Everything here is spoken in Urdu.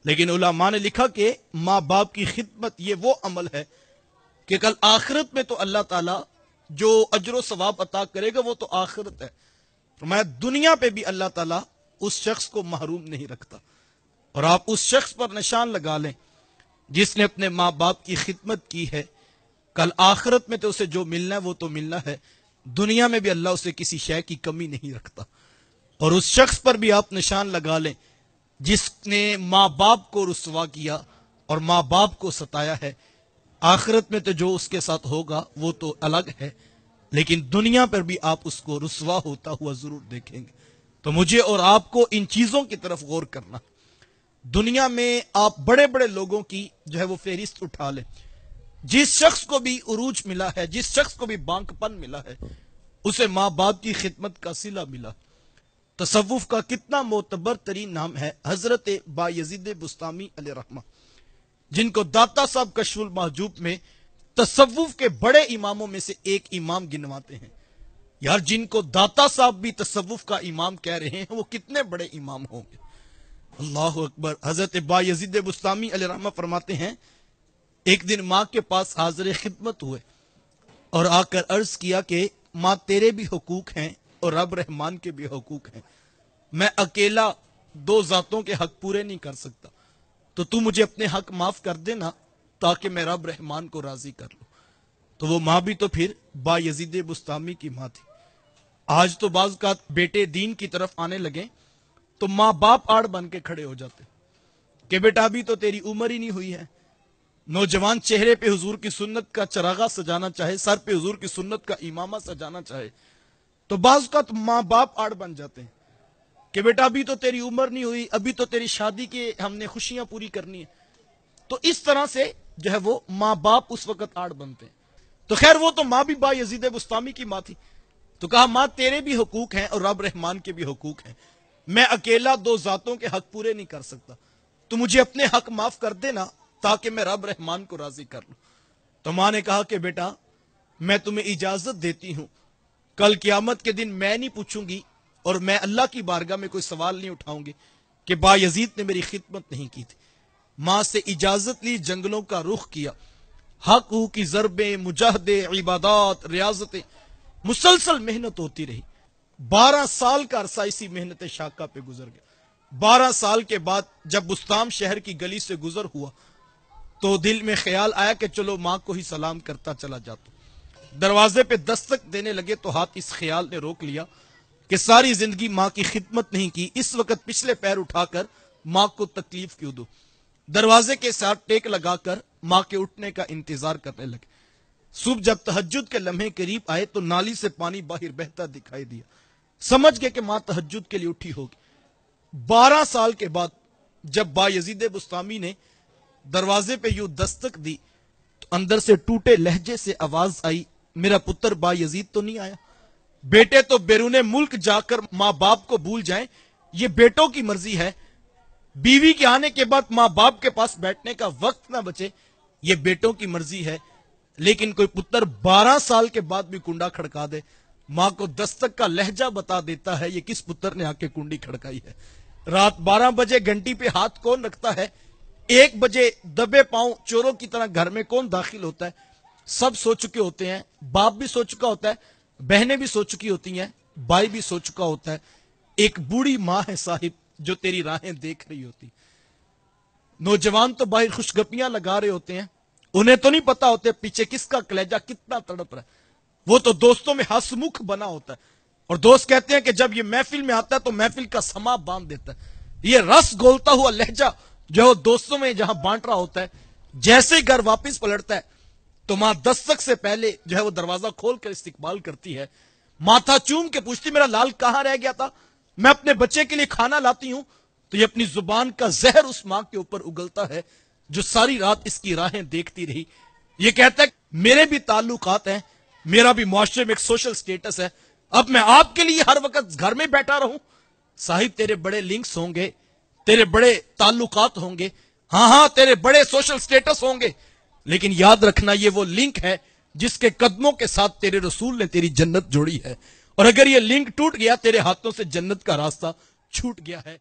لیکن علماء نے لکھا کہ ماں باپ کی خدمت یہ وہ عمل ہے کہ کل آخرت میں تو اللہ تعالیٰ جو اجر و ثواب عطا کرے گا وہ تو آخرت ہے، فرمایا دنیا پہ بھی اللہ تعالیٰ اس شخص کو محروم نہیں رکھتا۔ اور آپ اس شخص پر نشان لگا لیں جس نے اپنے ماں باپ کی خدمت کی ہے، کل آخرت میں تو اسے جو ملنا ہے وہ تو ملنا ہے، دنیا میں بھی اللہ اسے کسی شے کی کمی نہیں رکھتا۔ اور اس شخص پر بھی آپ نشان لگا لیں جس نے ماں باپ کو رسوا کیا اور ماں باپ کو ستایا ہے، آخرت میں تو جو اس کے ساتھ ہوگا وہ تو الگ ہے، لیکن دنیا پر بھی آپ اس کو رسوا ہوتا ہوا ضرور دیکھیں گے۔ تو مجھے اور آپ کو ان چیزوں کی طرف غور کرنا۔ دنیا میں آپ بڑے بڑے لوگوں کی جو ہے وہ فہرست اٹھا لیں، جس شخص کو بھی عروج ملا ہے، جس شخص کو بھی بانک پن ملا ہے، اسے ماں باپ کی خدمت کا صلہ ملا۔ تصوف کا کتنا معتبر ترین نام ہے حضرت بایزید بسطامی علیہ رحمہ، جن کو داتا صاحب کشف المحجوب میں تصوف کے بڑے اماموں میں سے ایک امام گنواتے ہیں۔ یار جن کو داتا صاحب بھی تصوف کا امام کہہ رہے ہیں وہ کتنے بڑے امام ہوں گے، اللہ اکبر۔ حضرت بایزید بسطامی علیہ رحمہ فرماتے ہیں ایک دن ماں کے پاس حاضر خدمت ہوئے اور آ کر عرض کیا کہ ماں تیرے بھی حقوق ہیں اور رب رحمان کے بھی حقوق ہیں، میں اکیلا دو ذاتوں کے حق پورے نہیں کر سکتا، تو مجھے اپنے حق معاف کر دینا تاکہ میں رب رحمان کو راضی کر لوں۔ تو وہ ماں بھی تو پھر بایزید بسطامی کی ماں تھی۔ آج تو بعض کا بیٹے دین کی طرف آنے لگے تو ماں باپ آڑ بن کے کھڑے ہو جاتے کہ بیٹا ابھی تو تیری عمر ہی نہیں ہوئی ہے۔ نوجوان چہرے پہ حضور کی سنت کا چراغا سجانا چاہے، سر پہ حضور کی سنت کا امامہ سجانا چاہے، تو بعض کا ماں باپ آڑ بن جاتے ہیں کہ بیٹا ابھی تو تیری عمر نہیں ہوئی، ابھی تو تیری شادی کے ہم نے خوشیاں پوری کرنی ہیں۔ تو اس طرح سے جو ہے وہ ماں باپ اس وقت آڑ بنتے ہیں۔ تو خیر وہ تو ماں بھی بایزید بسطامی کی ماں تھی، تو کہا ماں تیرے بھی حقوق ہیں اور رب رحمان کے بھی حقوق ہیں، میں اکیلا دو ذاتوں کے حق پورے نہیں کر سکتا، تو مجھے اپنے حق معاف کر دینا تاکہ میں رب رحمان کو راضی کر لوں۔ تو ماں نے کہا کہ بیٹا میں تمہیں اجازت دیتی ہوں، کل قیامت کے دن میں نہیں پوچھوں گی اور میں اللہ کی بارگاہ میں کوئی سوال نہیں اٹھاؤں گی کہ بایزید نے میری خدمت نہیں کی تھی۔ ماں سے اجازت لی، جنگلوں کا رخ کیا، حق ہو کی ضربیں، مجاہدے، عبادات، ریاضتیں، مسلسل محنت ہوتی رہی۔ 12 سال کا عرصہ اسی محنت شاقہ پہ گزر گیا۔ 12 سال کے بعد جب بستام شہر کی گلی سے گزر ہوا تو دل میں خیال آیا کہ چلو ماں کو ہی سلام کرتا چلا جاتا۔ دروازے پہ دستک دینے لگے تو ہاتھ اس خیال نے روک لیا کہ ساری زندگی ماں کی خدمت نہیں کی، اس وقت پچھلے پیر اٹھا کر ماں کو تکلیف کیوں دوں۔ دروازے کے ساتھ ٹیک لگا کر ماں کے اٹھنے کا انتظار کرنے لگے۔ صبح جب تہجد کے لمحے قریب آئے تو نالی سے پانی باہر بہتا دکھائی دیا، سمجھ گئے کہ ماں تہجد کے لیے اٹھی ہوگی۔ 12 سال کے بعد جب بایزید بسطامی نے دروازے پہ یوں دستک دی تو اندر سے ٹوٹے لہجے سے آواز آئی، میرا پتر بایزید تو نہیں آیا؟ بیٹے تو بیرون ملک جا کر ماں باپ کو بھول جائیں، یہ بیٹوں کی مرضی ہے۔ بیوی کے آنے کے بعد ماں باپ کے پاس بیٹھنے کا وقت نہ بچے، یہ بیٹوں کی مرضی ہے۔ لیکن کوئی پتر 12 سال کے بعد بھی کنڈا کھڑکا دے، ماں کو دستک کا لہجہ بتا دیتا ہے یہ کس پتر نے آ کے کنڈی کھڑکائی ہے۔ رات 12 بجے گھنٹی پہ ہاتھ کون رکھتا ہے، 1 بجے دبے پاؤں چوروں کی طرح گھر میں کون داخل ہوتا ہے، سب سو چکے ہوتے ہیں۔ باپ بھی سو چکا ہوتا ہے، بہنیں بھی سو چکی ہوتی ہیں، بھائی بھی سو چکا ہوتا ہے، ایک بوڑھی ماں ہے صاحب جو تیری راہیں دیکھ رہی ہوتی۔ نوجوان تو باہر خوشگپیاں لگا رہے ہوتے ہیں، انہیں تو نہیں پتا ہوتے پیچھے کس کا کلیجہ کتنا تڑپ رہا ہے، وہ تو دوستوں میں ہسمکھ بنا ہوتا ہے، اور دوست کہتے ہیں کہ جب یہ محفل میں آتا ہے تو محفل کا سما باندھ دیتا ہے۔ یہ رس گولتا ہوا لہجہ جو دوستوں میں جہاں بانٹ رہا ہوتا ہے، جیسے گھر واپس پلٹتا ہے تو ماں دستک سے پہلے جو ہے وہ دروازہ کھول کر استقبال کرتی ہے، ماتھا چوم کے پوچھتی میرا لال کہاں رہ گیا تھا، میں اپنے بچے کے لیے کھانا لاتی ہوں۔ تو یہ اپنی زبان کا زہر اس ماں کے اوپر اگلتا ہے جو ساری رات اس کی راہیں دیکھتی رہی۔ یہ کہتا ہے میرے بھی تعلقات ہیں، میرا بھی معاشرے میں ایک سوشل سٹیٹس ہے، اب میں آپ کے لیے ہر وقت گھر میں بیٹھا رہوں؟ صاحب تیرے بڑے لنکس ہوں گے، تیرے بڑے تعلقات ہوں گے، ہاں تیرے بڑے سوشل سٹیٹس ہوں گے، لیکن یاد رکھنا یہ وہ لنک ہے جس کے قدموں کے ساتھ تیرے رسول نے تیری جنت جوڑی ہے، اور اگر یہ لنک ٹوٹ گیا تیرے ہاتھوں سے جنت کا راستہ چھوٹ گیا ہے۔